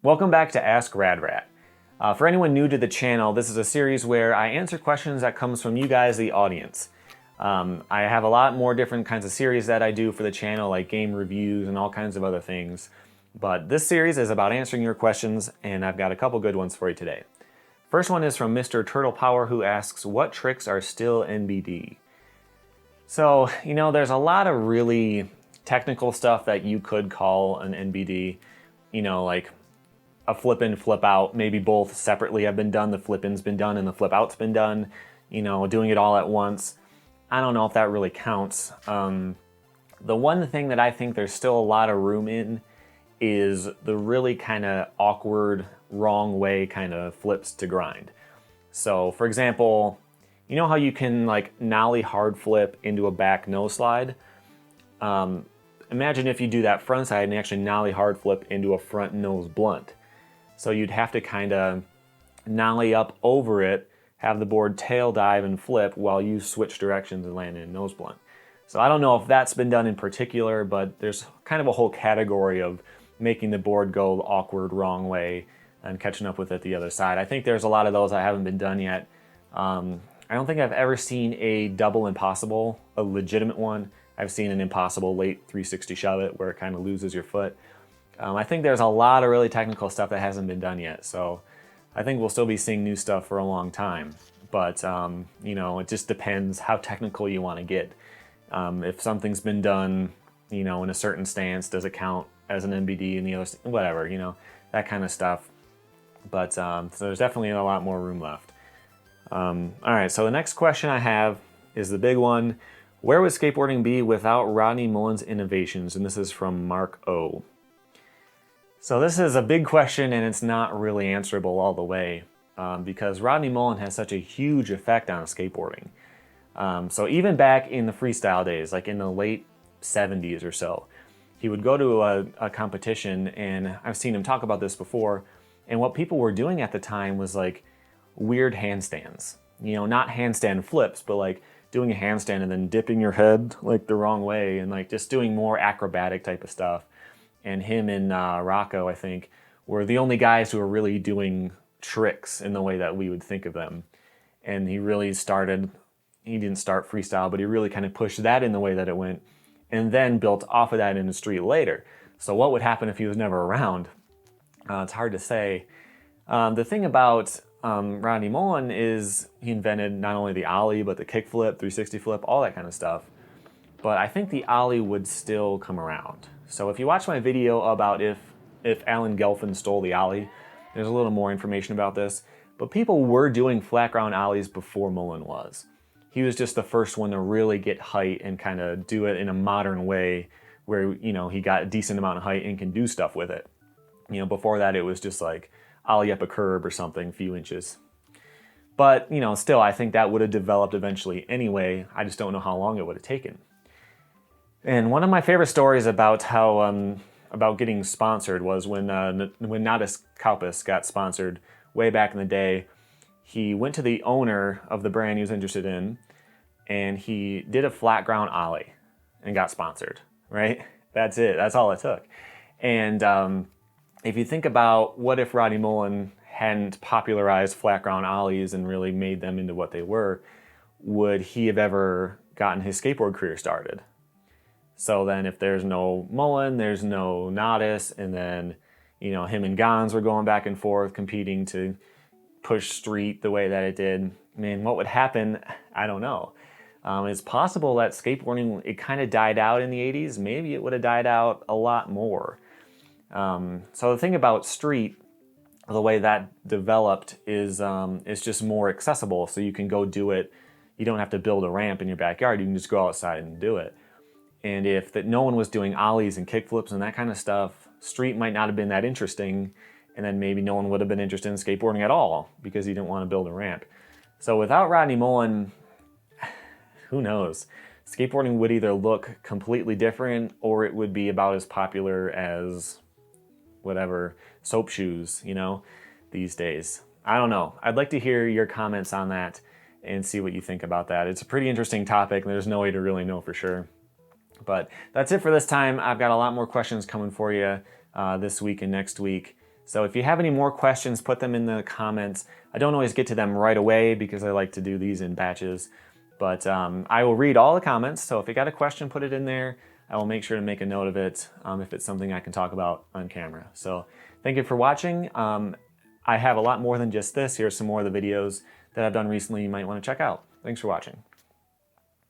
Welcome back to Ask Rad Rat. For anyone new to the channel, this is a series where I answer questions that comes from you guys, the audience. I have a lot more different kinds of series that I do for the channel, like game reviews and all kinds of other things. But this series is about answering your questions, and I've got a couple good ones for you today. First one is from Mr. Turtle Power, who asks, what tricks are still NBD? So, there's a lot of really technical stuff that you could call an NBD, like a flip in, flip out, maybe both separately have been done. The flip in's been done and the flip out's been done, doing it all at once. I don't know if that really counts. The one thing that I think there's still a lot of room in is the really kind of awkward, wrong way kind of flips to grind. So for example, you know how you can like nollie hard flip into a back nose slide? Imagine if you do that front side and actually nollie hard flip into a front nose blunt. So you'd have to kind of nollie up over it, have the board tail dive and flip while you switch directions and land in a nose blunt. So I don't know if that's been done in particular, but there's kind of a whole category of making the board go the awkward wrong way and catching up with it the other side. I think there's a lot of those that haven't been done yet. I don't think I've ever seen a double impossible, a legitimate one. I've seen an impossible late 360 shove it where it kind of loses your foot. I think there's a lot of really technical stuff that hasn't been done yet, so I think we'll still be seeing new stuff for a long time. But, it just depends how technical you want to get. If something's been done, in a certain stance, does it count as an NBD and the other, whatever, that kind of stuff. But so there's definitely a lot more room left. All right, so the next question I have is the big one. Where would skateboarding be without Rodney Mullen's innovations? And this is from Mark O. So this is a big question, and it's not really answerable all the way because Rodney Mullen has such a huge effect on skateboarding. So even back in the freestyle days, like in the late 70s or so, he would go to a competition, and I've seen him talk about this before, and what people were doing at the time was like weird handstands. Not handstand flips, but like doing a handstand and then dipping your head like the wrong way and like just doing more acrobatic type of stuff. And him and Rocco, I think, were the only guys who were really doing tricks in the way that we would think of them. And he didn't start freestyle, but he really kind of pushed that in the way that it went and then built off of that in the street later. So what would happen if he was never around? It's hard to say. The thing about Rodney Mullen is he invented not only the ollie, but the kickflip, 360 flip, all that kind of stuff. But I think the ollie would still come around. So if you watch my video about if Alan Gelfand stole the ollie, there's a little more information about this. But people were doing flat ground ollies before Mullen was. He was just the first one to really get height and kind of do it in a modern way where, he got a decent amount of height and can do stuff with it. Before that it was just like ollie up a curb or something, a few inches. But, still I think that would have developed eventually anyway. I just don't know how long it would have taken. And one of my favorite stories about how about getting sponsored was when Natas Kaupas got sponsored way back in the day. He went to the owner of the brand he was interested in, and he did a flat ground ollie and got sponsored. Right? That's it. That's all it took. And if you think about what if Rodney Mullen hadn't popularized flat ground ollies and really made them into what they were, would he have ever gotten his skateboard career started? So then if there's no Mullen, there's no Natas, and then, him and Gons were going back and forth competing to push street the way that it did. What would happen? I don't know. It's possible that skateboarding, it kind of died out in the 80s. Maybe it would have died out a lot more. So the thing about street, the way that developed is it's just more accessible. So you can go do it. You don't have to build a ramp in your backyard. You can just go outside and do it. And if no one was doing ollies and kickflips and that kind of stuff, street might not have been that interesting, and then maybe no one would have been interested in skateboarding at all because he didn't want to build a ramp. So without Rodney Mullen, who knows? Skateboarding would either look completely different or it would be about as popular as whatever, soap shoes, these days. I don't know. I'd like to hear your comments on that and see what you think about that. It's a pretty interesting topic, and there's no way to really know for sure. But that's it for this time. I've got a lot more questions coming for you this week and next week. So if you have any more questions, put them in the comments. I don't always get to them right away because I like to do these in batches, but I will read all the comments. So if you got a question, put it in there. I will make sure to make a note of it if it's something I can talk about on camera. So thank you for watching. I have a lot more than just this. Here's some more of the videos that I've done recently you might want to check out. Thanks for watching.